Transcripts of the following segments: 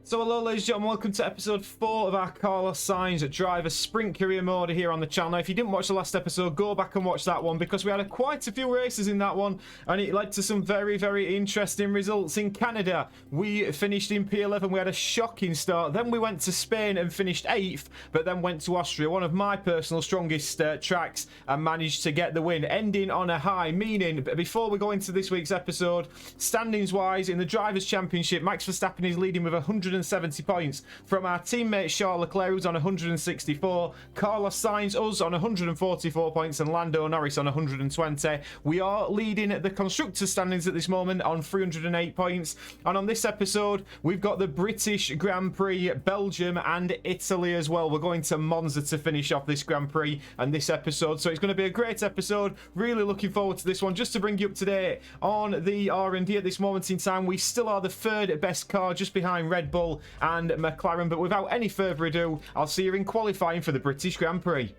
So hello ladies and gentlemen, welcome to episode 4 of our Carlos Sainz driver sprint career mode here on the channel. Now if you didn't watch the last episode, go back and watch that one because we had quite a few races in that one and it led to some very interesting results. In Canada, we finished in P11, we had a shocking start, then we went to Spain and finished 8th, but then went to Austria, one of my personal strongest tracks, and managed to get the win, ending on a high, meaning before we go into this week's episode, standings wise in the Drivers' Championship, Max Verstappen is leading with 170 points from our teammate Charles Leclerc, who's on 164, Carlos Sainz, us on 144 points, and Lando Norris on 120. We are leading the constructors standings at this moment on 308 points, and on this episode we've got the British Grand Prix, Belgium and Italy as well. We're going to Monza to finish off this Grand Prix and this episode, so it's going to be a great episode. Really looking forward to this one. Just to bring you up to date on the R&D at this moment in time, we still are the third best car, just behind Red Bull and McLaren, but without any further ado, I'll see you in qualifying for the British Grand Prix.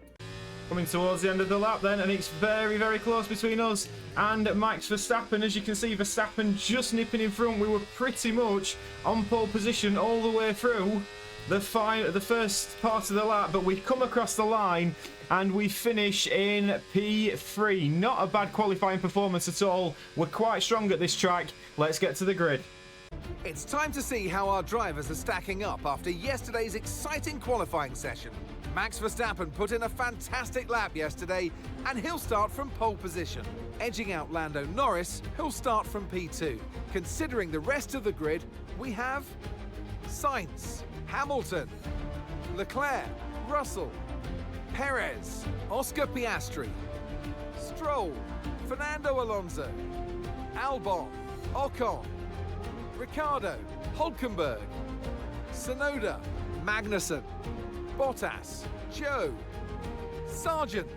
Coming towards the end of the lap then, and it's very close between us and Max Verstappen. As you can see, Verstappen just nipping in front. We were pretty much on pole position all the way through the first part of the lap, but we come across the line and we finish in P3. Not a bad qualifying performance at all. We're quite strong at this track. Let's get to the grid. It's time to see how our drivers are stacking up after yesterday's exciting qualifying session. Max Verstappen put in a fantastic lap yesterday and he'll start from pole position. Edging out Lando Norris, who'll start from P2. Considering the rest of the grid, we have Sainz, Hamilton, Leclerc, Russell, Perez, Oscar Piastri, Stroll, Fernando Alonso, Albon, Ocon, Ricciardo, Hulkenberg, Tsunoda, Magnussen, Bottas, Joe, Sargent,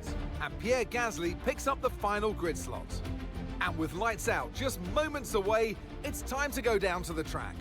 and Pierre Gasly picks up the final grid slot. And with lights out just moments away, it's time to go down to the track.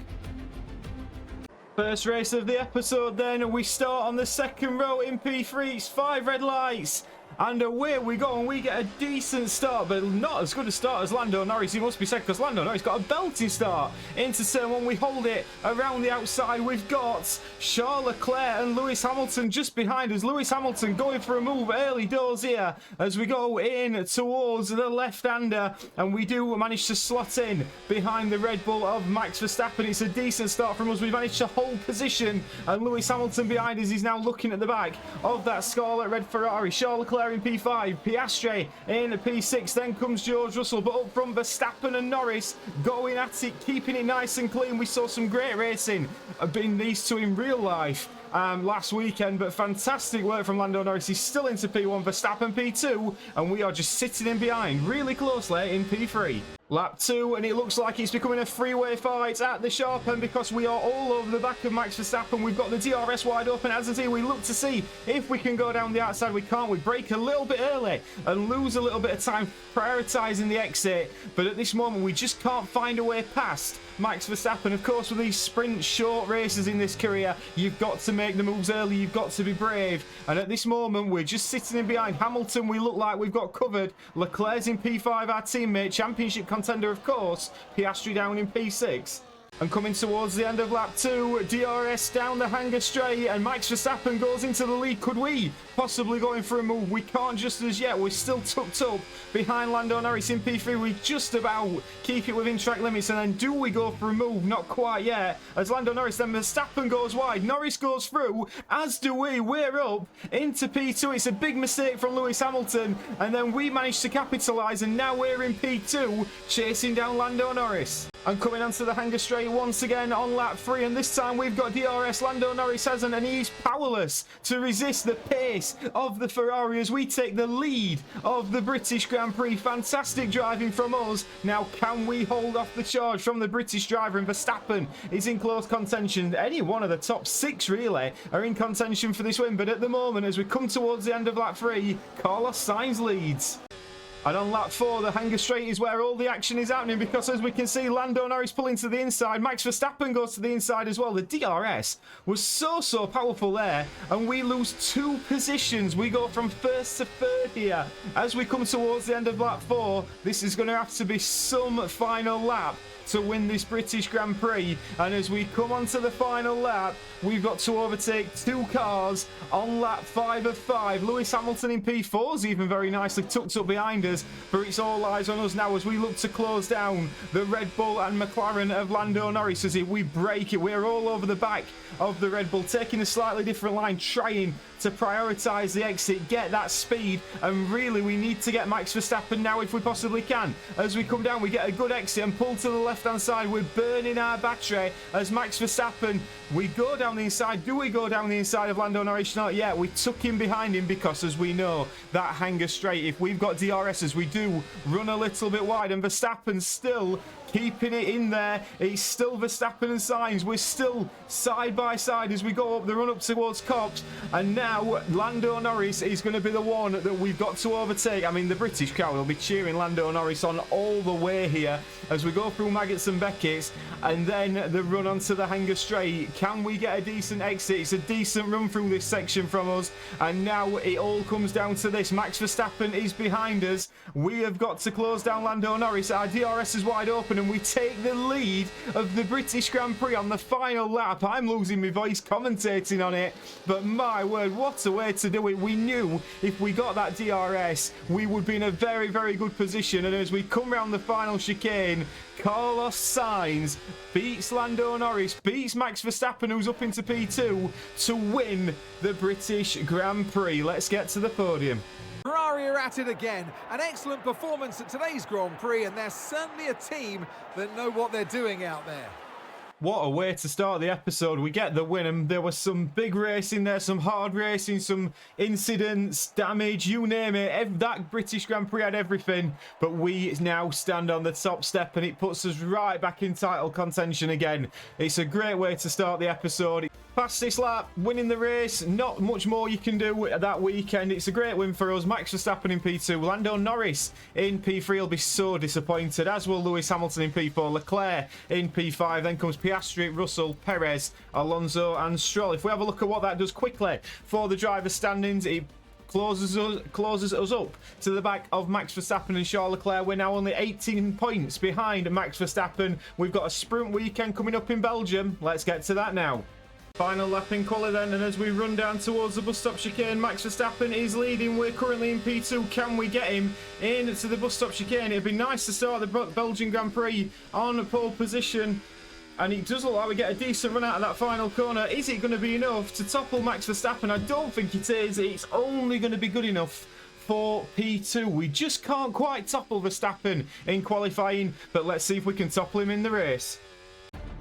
First race of the episode then, we start on the second row in P3, it's 5 red lights. And away we go, and we get a decent start, but not as good a start as Lando Norris. He must be said, because Lando Norris got a belting start into turn 1. We hold it around the outside. We've got Charles Leclerc and Lewis Hamilton just behind us. Lewis Hamilton going for a move early doors here as we go in towards the left-hander, and we do manage to slot in behind the Red Bull of Max Verstappen. It's a decent start from us. We managed to hold position, and Lewis Hamilton behind us is now looking at the back of that scarlet red Ferrari. Charles Leclerc in P5, Piastri in P6, then comes George Russell, but up front Verstappen and Norris going at it, keeping it nice and clean. We saw some great racing between these two in real life last weekend, but fantastic work from Lando Norris. He's still into P1, Verstappen P2, and we are just sitting in behind really closely in P3. Lap 2, and it looks like it's becoming a three-way fight at the sharp end because we are all over the back of Max Verstappen. We've got the DRS wide open, as I say. We look to see if we can go down the outside. We can't. We brake a little bit early and lose a little bit of time prioritising the exit, but at this moment we just can't find a way past Max Verstappen. Of course, with these sprint short races in this career, you've got to make the moves early, you've got to be brave, and at this moment we're just sitting in behind Hamilton. We look like we've got covered. Leclerc's in P5, our teammate, championship contender of course, Piastri down in P6. And coming towards the end of lap 2, DRS down the hanger straight, and Max Verstappen goes into the lead. Could we possibly go in for a move? We can't just as yet. We're still tucked up behind Lando Norris in P3. We just about keep it within track limits, and then do we go for a move? Not quite yet, as Lando Norris, then Verstappen goes wide. Norris goes through, as do we. We're up into P2. It's a big mistake from Lewis Hamilton, and then we managed to capitalise, and now we're in P2, chasing down Lando Norris. And coming onto the hanger straight once again on lap 3, and this time we've got DRS. Lando Norris hasn't, and he's powerless to resist the pace of the Ferrari as we take the lead of the British Grand Prix. Fantastic driving from us. Now, can we hold off the charge from the British driver? And Verstappen is in close contention. Any one of the top 6 really are in contention for this win, but at the moment, as we come towards the end of lap 3, Carlos Sainz leads. And on lap 4, the hanger straight is where all the action is happening, because as we can see, Lando Norris pulling to the inside, Max Verstappen goes to the inside as well. The DRS was so powerful there, and we lose 2 positions. We go from 1st to 3rd here. As we come towards the end of lap 4, this is going to have to be some final lap to win this British Grand Prix. And as we come onto the final lap, we've got to overtake 2 cars on lap 5 of 5. Lewis Hamilton in P4's even very nicely tucked up behind us, but it's all eyes on us now as we look to close down the Red Bull and McLaren of Lando Norris. As if we break it, we're all over the back of the Red Bull, taking a slightly different line, trying to prioritise the exit, get that speed, and really we need to get Max Verstappen now if we possibly can. As we come down, we get a good exit and pull to the left hand side. We're burning our battery as Max Verstappen, we go down the inside. Do we go down the inside of Lando Norris? Not yet. We tuck him behind him because, as we know, that hanger straight, if we've got DRSs, we do run a little bit wide, and Verstappen's still keeping it in there. It's still Verstappen and Sainz. We're still side by side as we go up the run up towards Cops, and now Lando Norris is going to be the one that we've got to overtake. I mean, the British crowd will be cheering Lando Norris on all the way here as we go through Maggots and Beckett's, and then the run onto the hanger straight. Can we get a decent exit? It's a decent run through this section from us, and now it all comes down to this. Max Verstappen is behind us. We have got to close down Lando Norris. Our DRS is wide open, and we take the lead of the British Grand Prix on the final lap. I'm losing my voice commentating on it, but my word, what a way to do it. We knew if we got that DRS, we would be in a very, very good position, and as we come around the final chicane, Carlos Sainz beats Lando Norris, beats Max Verstappen, who's up into P2, to win the British Grand Prix. Let's get to the podium. Ferrari are at it again. An excellent performance at today's Grand Prix, and they're certainly a team that know what they're doing out there. What a way to start the episode. We get the win, and there was some big racing there, some hard racing, some incidents, damage, you name it. That British Grand Prix had everything, but we now stand on the top step, and it puts us right back in title contention again. It's a great way to start the episode. Past this lap, winning the race, not much more you can do that weekend. It's a great win for us. Max Verstappen in P2, Lando Norris in P3 will be so disappointed, as will Lewis Hamilton in P4, Leclerc in P5, then comes Piastri, Russell, Perez, Alonso and Stroll. If we have a look at what that does quickly for the driver standings, it closes us up to the back of Max Verstappen and Charles Leclerc. We're now only 18 points behind Max Verstappen. We've got a sprint weekend coming up in Belgium. Let's get to that now. Final lap in quali then, and as we run down towards the bus stop chicane, Max Verstappen is leading. We're currently in P2. Can we get him into the bus stop chicane? It'd be nice to start the Belgian Grand Prix on pole position, and it does look like we get a decent run out of that final corner. Is it going to be enough to topple Max Verstappen? I don't think it is. It's only going to be good enough for P2. We just can't quite topple Verstappen in qualifying, but let's see if we can topple him in the race.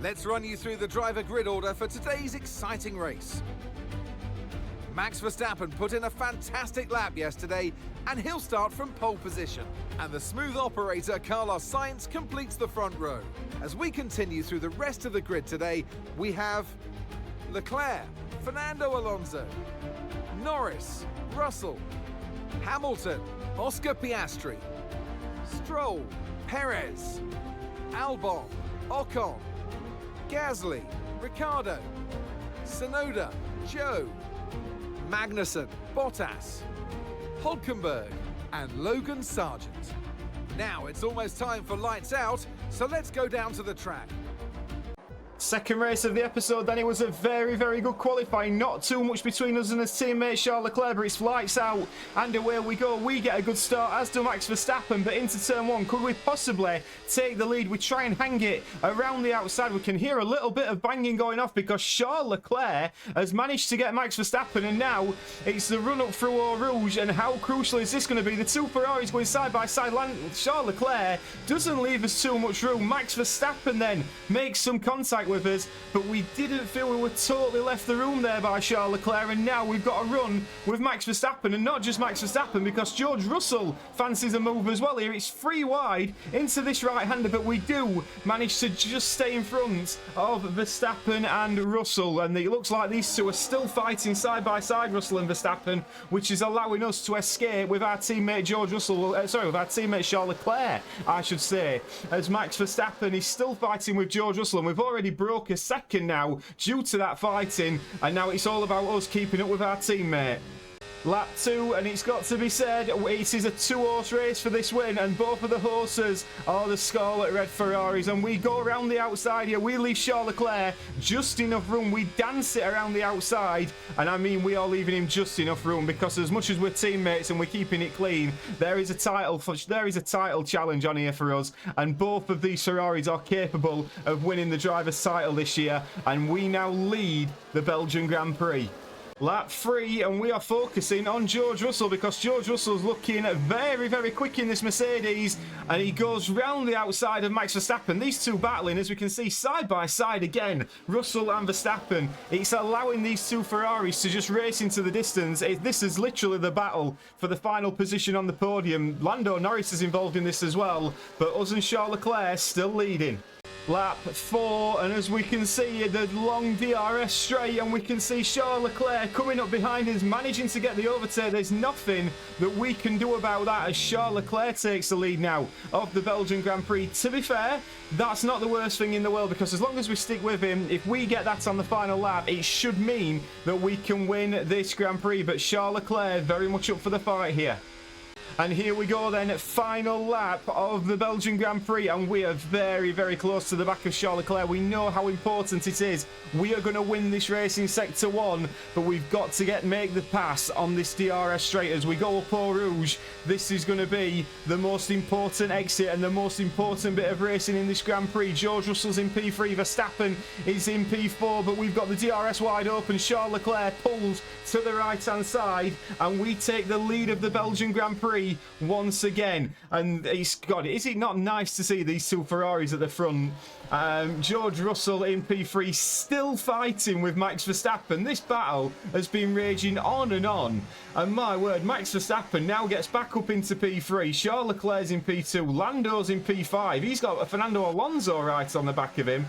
Let's run you through the driver grid order for today's exciting race. Max Verstappen put in a fantastic lap yesterday, and he'll start from pole position. And the smooth operator Carlos Sainz completes the front row. As we continue through the rest of the grid today, we have Leclerc, Fernando Alonso, Norris, Russell, Hamilton, Oscar Piastri, Stroll, Perez, Albon, Ocon, Gasly, Ricciardo, Tsunoda, Joe, Magnussen, Bottas, Hulkenberg and Logan Sargent. Now it's almost time for lights out, so let's go down to the track. Second race of the episode, then. It was a very, very good qualifying. Not too much between us and his teammate Charles Leclerc, but it's lights out and away we go. We get a good start, as do Max Verstappen, but into turn one, could we possibly take the lead? We try and hang it around the outside. We can hear a little bit of banging going off because Charles Leclerc has managed to get Max Verstappen, and now it's the run up through Eau Rouge. And how crucial is this going to be? The two Ferraris going side by side. Charles Leclerc doesn't leave us too much room. Max Verstappen then makes some contact with us, but we didn't feel we were totally left the room there by Charles Leclerc, and now we've got a run with Max Verstappen, and not just Max Verstappen, because George Russell fancies a move as well here. It's free wide into this right-hander, but we do manage to just stay in front of Verstappen and Russell, and it looks like these two are still fighting side by side, Russell and Verstappen, which is allowing us to escape with our teammate George Russell, with our teammate Charles Leclerc, I should say, as Max Verstappen is still fighting with George Russell, and we've already broke a second now due to that fighting, and now it's all about us keeping up with our teammate. Lap 2, and it's got to be said, it is a 2-horse race for this win, and both of the horses are the Scarlet Red Ferraris, and we go around the outside here. We leave Charles Leclerc just enough room. We dance it around the outside, and I mean we are leaving him just enough room, because as much as we're teammates and we're keeping it clean, there is a title challenge on here for us, and both of these Ferraris are capable of winning the driver's title this year, and we now lead the Belgian Grand Prix. Lap 3, and we are focusing on George Russell, because George Russell's looking very, very quick in this Mercedes, and he goes round the outside of Max Verstappen. These two battling, as we can see, side by side again, Russell and Verstappen. It's allowing these two Ferraris to just race into the distance. This is literally the battle for the final position on the podium. Lando Norris is involved in this as well, but us and Charles Leclerc still leading. Lap 4, and as we can see, the long DRS straight, and we can see Charles Leclerc coming up behind us, managing to get the overtake. There's nothing that we can do about that, as Charles Leclerc takes the lead now of the Belgian Grand Prix. To be fair, that's not the worst thing in the world, because as long as we stick with him, if we get that on the final lap, it should mean that we can win this Grand Prix. But Charles Leclerc very much up for the fight here. And here we go then, final lap of the Belgian Grand Prix, and we are very, very close to the back of Charles Leclerc. We know how important it is. We are going to win this race in Sector 1, but we've got to make the pass on this DRS straight as we go up Eau Rouge. This is going to be the most important exit and the most important bit of racing in this Grand Prix. George Russell's in P3, Verstappen is in P4, but we've got the DRS wide open. Charles Leclerc pulls to the right-hand side, and we take the lead of the Belgian Grand Prix once again. And is it not nice to see these two Ferraris at the front? George Russell in P3 still fighting with Max Verstappen. This battle has been raging on, and my word, Max Verstappen now gets back up into P3. Charles Leclerc's in P2, Lando's in P5. He's got Fernando Alonso right on the back of him.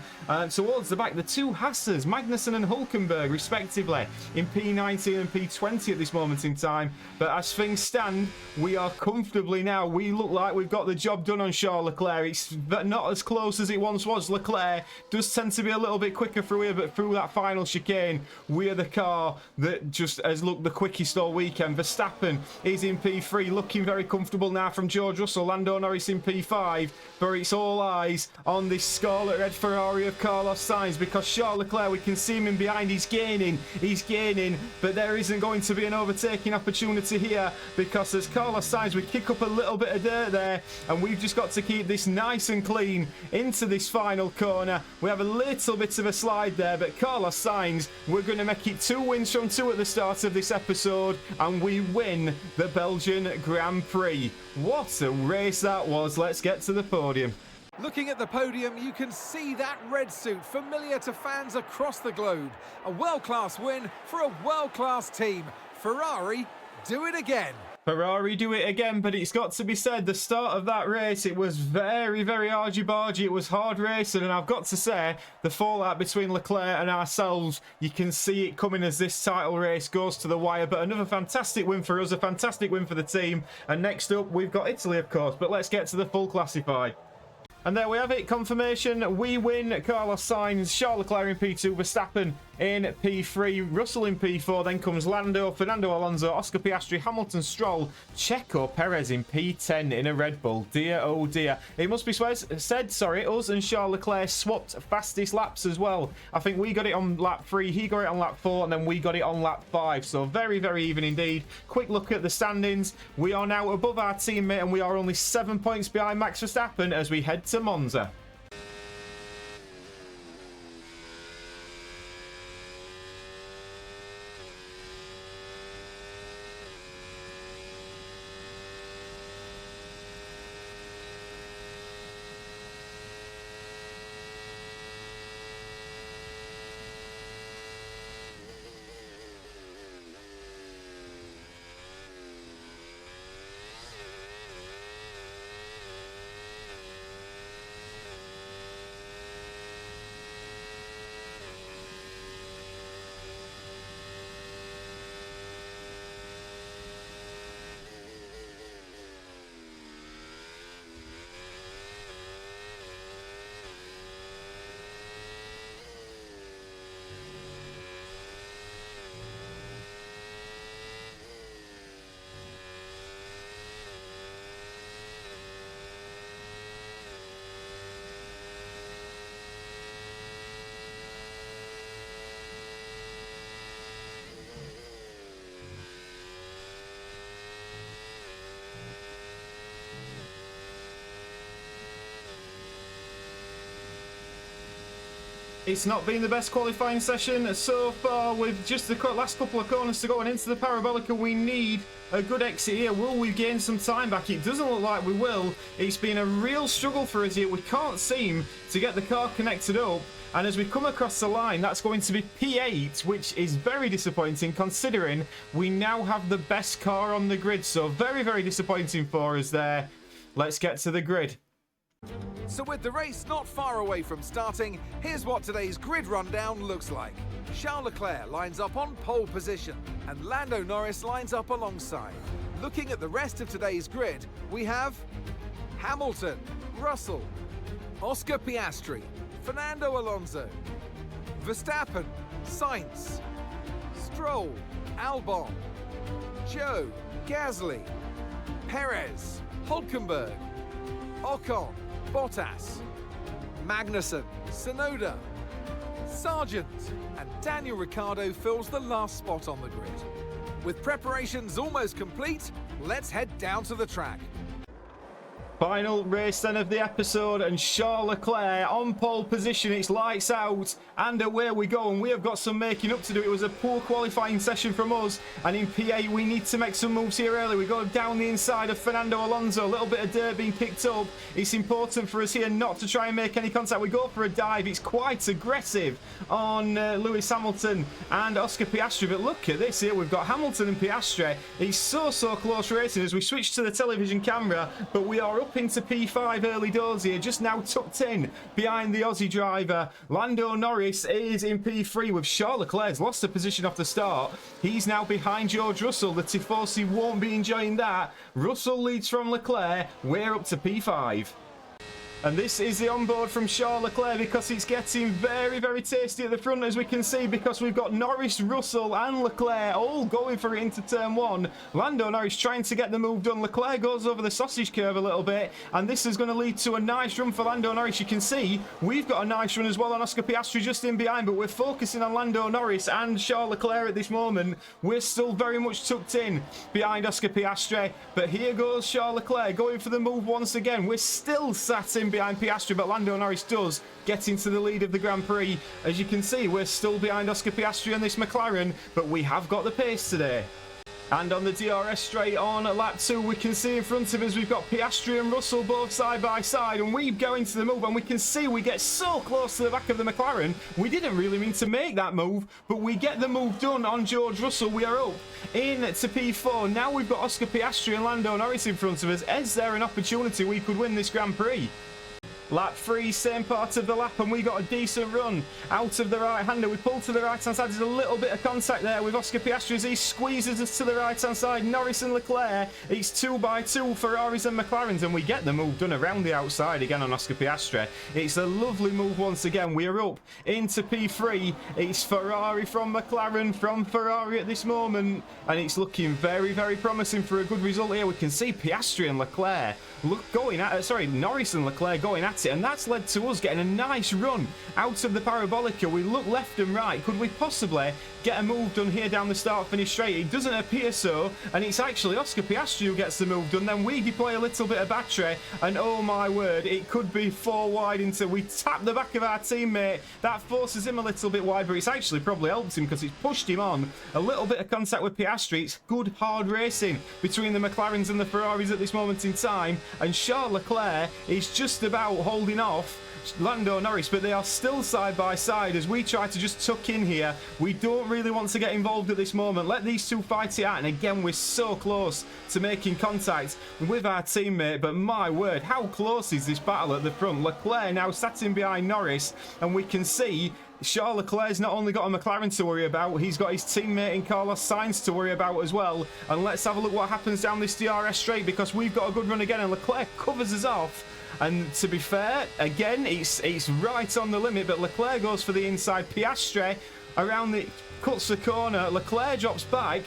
Towards the back, the two Haasers, Magnussen and Hülkenberg respectively, in P19 and P20 at this moment in time. But as things stand, we are comfortably now. We look like we've got the job done on Charles Leclerc. It's not as close as it once was. Leclerc does tend to be a little bit quicker through here, but through that final chicane, we are the car that just has looked the quickest all weekend. Verstappen is in P3, looking very comfortable now from George Russell. Lando Norris in P5, but it's all eyes on this Scarlet Red Ferrari of Carlos Sainz, because Charles Leclerc, we can see him in behind, he's gaining, but there isn't going to be an overtaking opportunity here, because as Carlos Sainz, we kick up a little bit of dirt there, and we've just got to keep this nice and clean into this final corner. We have a little bit of a slide there, but Carlos Sainz, we're going to make it 2 wins from 2 at the start of this episode, and we win the Belgian Grand Prix. What a race that was. Let's get to the podium. Looking at the podium, you can see that red suit familiar to fans across the globe. A world-class win for a world-class team. Ferrari, do it again. Ferrari do it again, but it's got to be said, the start of that race, it was very, very argy-bargy. It was hard racing, and I've got to say, the fallout between Leclerc and ourselves, you can see it coming as this title race goes to the wire. But another fantastic win for us, a fantastic win for the team. And next up, we've got Italy, of course, but let's get to the full classify. And there we have it, confirmation. We win. Carlos Sainz, Charles Leclerc in P2, Verstappen in P3, Russell in P4, then comes Lando, Fernando Alonso, Oscar Piastri, Hamilton, Stroll, Checo Perez in P10 in a Red Bull. Dear, oh dear. It must be said, us and Charles Leclerc swapped fastest laps as well. I think we got it on lap 3, he got it on lap 4, and then we got it on lap 5. So very, very even indeed. Quick look at the standings. We are now above our teammate, and we are only 7 points behind Max Verstappen as we head to Monza. It's not been the best qualifying session so far, with just the last couple of corners to go and into the Parabolica. We need a good exit here. Will we gain some time back? It doesn't look like we will. It's been a real struggle for us here. We can't seem to get the car connected up. And as we come across the line, that's going to be P8, which is very disappointing considering we now have the best car on the grid. So very, very disappointing for us there. Let's get to the grid. So with the race not far away from starting, here's what today's grid rundown looks like. Charles Leclerc lines up on pole position and Lando Norris lines up alongside. Looking at the rest of today's grid, we have Hamilton, Russell, Oscar Piastri, Fernando Alonso, Verstappen, Sainz, Stroll, Albon, Joe, Gasly, Perez, Hulkenberg, Ocon, Bottas, Magnussen, Tsunoda, Sargent, and Daniel Ricciardo fills the last spot on the grid. With preparations almost complete, let's head down to the track. Final race then of the episode, and Charles Leclerc on pole position. It's lights out and away we go, and we have got some making up to do. It was a poor qualifying session from us, and in P8 we need to make some moves here early. We go down the inside of Fernando Alonso, a little bit of dirt being picked up. It's important for us here not to try and make any contact. We go for a dive. It's quite aggressive on Lewis Hamilton and Oscar Piastri, but look at this here. We've got Hamilton and Piastri. It's so close racing as we switch to the television camera, but we are up into P5 early doors here, just now tucked in behind the Aussie driver. Lando Norris is in P3 with Charles Leclerc's lost a position off the start. He's now behind George Russell. The Tifosi won't be enjoying that. Russell leads from Leclerc. We're up to P5. And this is the onboard from Charles Leclerc, because it's getting very, very tasty at the front, as we can see, because we've got Norris, Russell and Leclerc all going for it into turn one. Lando Norris trying to get the move done. Leclerc goes over the sausage curve a little bit, and this is going to lead to a nice run for Lando Norris. You can see we've got a nice run as well on Oscar Piastri just in behind, but we're focusing on Lando Norris and Charles Leclerc at this moment. We're still very much tucked in behind Oscar Piastri, but here goes Charles Leclerc going for the move once again. We're still sat in behind Piastri, but Lando Norris does get into the lead of the Grand Prix. As you can see, we're still behind Oscar Piastri on this McLaren, but we have got the pace today. And on the DRS straight on lap 2, we can see in front of us we've got Piastri and Russell both side by side, and we go into the move, and we can see we get so close to the back of the McLaren. We didn't really mean to make that move, but we get the move done on George Russell. We are up in to P4. Now we've got Oscar Piastri and Lando Norris in front of us. Is there an opportunity we could win this Grand Prix? Lap 3, same part of the lap, and we got a decent run out of the right-hander. We pull to the right-hand side. There's a little bit of contact there with Oscar Piastri as he squeezes us to the right-hand side. Norris and Leclerc, it's 2x2 Ferraris and McLarens, and we get the move done around the outside again on Oscar Piastri. It's a lovely move once again. We're up into P3. It's Ferrari from McLaren from Ferrari at this moment, and it's looking very, very promising for a good result here. We can see Piastri and Leclerc Norris and Leclerc going at it, and that's led to us getting a nice run out of the Parabolica. We look left and right. Could we possibly get a move done here down the start-finish straight? It doesn't appear so, and it's actually Oscar Piastri who gets the move done. Then we deploy a little bit of battery, and oh my word, it could be 4 wide into. We tap the back of our teammate. That forces him a little bit wide, but it's actually probably helped him because it's pushed him on. A little bit of contact with Piastri. It's good hard racing between the McLarens and the Ferraris at this moment in time, and Charles Leclerc is just about holding off Lando Norris, but they are still side by side as we try to just tuck in here. We don't really want to get involved at this moment. Let these two fight it out, and again we're so close to making contact with our teammate, but my word, how close is this battle at the front? Leclerc now sat in behind Norris, and we can see Charles Leclerc's not only got a McLaren to worry about, he's got his teammate in Carlos Sainz to worry about as well. And let's have a look what happens down this DRS straight, because we've got a good run again, and Leclerc covers us off. And to be fair, again, it's right on the limit, but Leclerc goes for the inside. Piastri around the cuts the corner. Leclerc drops back.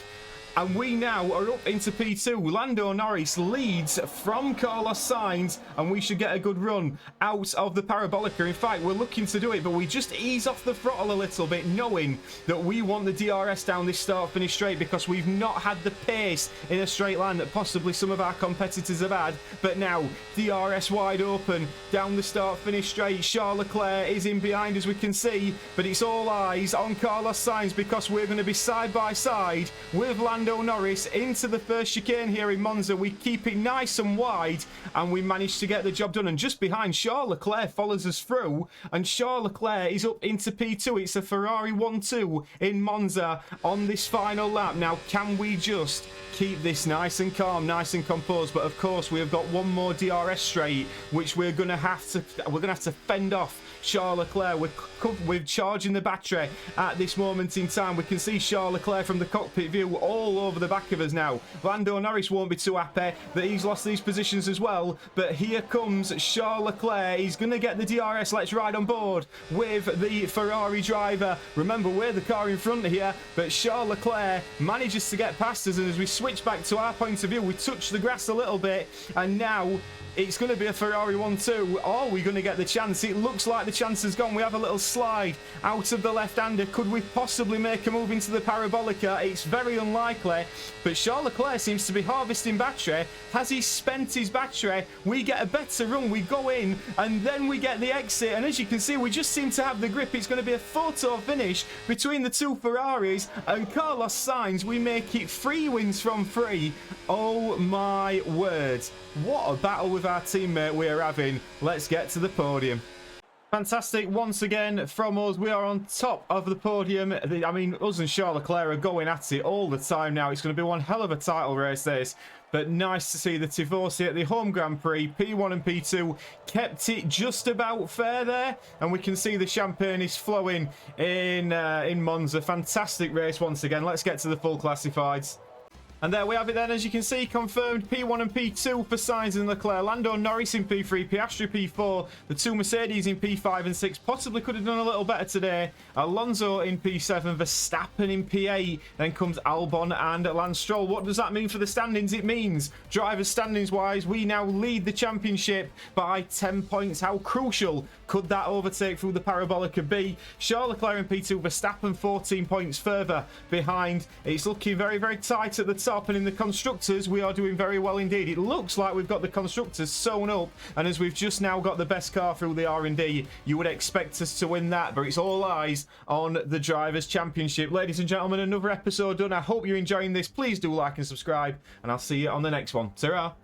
And we now are up into P2. Lando Norris leads from Carlos Sainz, and we should get a good run out of the Parabolica. In fact, we're looking to do it, but we just ease off the throttle a little bit, knowing that we want the DRS down this start-finish straight because we've not had the pace in a straight line that possibly some of our competitors have had. But now, DRS wide open down the start-finish straight. Charles Leclerc is in behind, as we can see, but it's all eyes on Carlos Sainz because we're going to be side by side with Lando Norris into the first chicane here in Monza. We keep it nice and wide, and we manage to get the job done. And just behind, Charles Leclerc follows us through, and Charles Leclerc is up into P2. It's a Ferrari 1-2 in Monza on this final lap. Now, can we just keep this nice and calm, nice and composed? But of course, we have got one more DRS straight, which we're gonna have to fend off Charles Leclerc. We're charging the battery at this moment in time. We can see Charles Leclerc from the cockpit view all over the back of us now. Lando Norris won't be too happy that he's lost these positions as well, but here comes Charles Leclerc. He's going to get the DRS. Let's ride on board with the Ferrari driver. Remember, we're the car in front here, but Charles Leclerc manages to get past us, and as we switch back to our point of view, we touch the grass a little bit, and now it's going to be a Ferrari 1-2. Are we going to get the chance? It looks like the chance has gone. We have a little slide out of the left-hander. Could we possibly make a move into the Parabolica? It's very unlikely, but Charles Leclerc seems to be harvesting battery. Has he spent his battery? We get a better run. We go in, and then we get the exit, and as you can see, we just seem to have the grip. It's going to be a photo finish between the two Ferraris, and Carlos Sainz, we make it 3 wins from 3. Oh my word. What a battle with our teammate we are having. Let's get to the podium. Fantastic once again from us. We are on top of the podium. I mean, us and Charles Leclerc are going at it all the time now. It's going to be one hell of a title race, this. But nice to see the Tifosi at the home Grand Prix. P1 and P2 kept it just about fair there. And we can see the champagne is flowing in Monza. Fantastic race once again. Let's get to the full classifieds. And there we have it then, as you can see, confirmed P1 and P2 for Sainz and Leclerc. Lando Norris in P3, Piastri P4, the two Mercedes in P5 and 6. Possibly could have done a little better today. Alonso in P7, Verstappen in P8. Then comes Albon and Lance Stroll. What does that mean for the standings? It means, drivers standings-wise, we now lead the championship by 10 points. How crucial could that overtake through the Parabolica be? Charles Leclerc in P2, Verstappen 14 points further behind. It's looking very, very tight at the top. And in the constructors, we are doing very well indeed. It looks like we've got the constructors sewn up, and as we've just now got the best car through the R&D, you would expect us to win that, but it's all eyes on the Drivers' Championship. Ladies and gentlemen, another episode done. I hope you're enjoying this. Please do like and subscribe, and I'll see you on the next one. Ta-ra!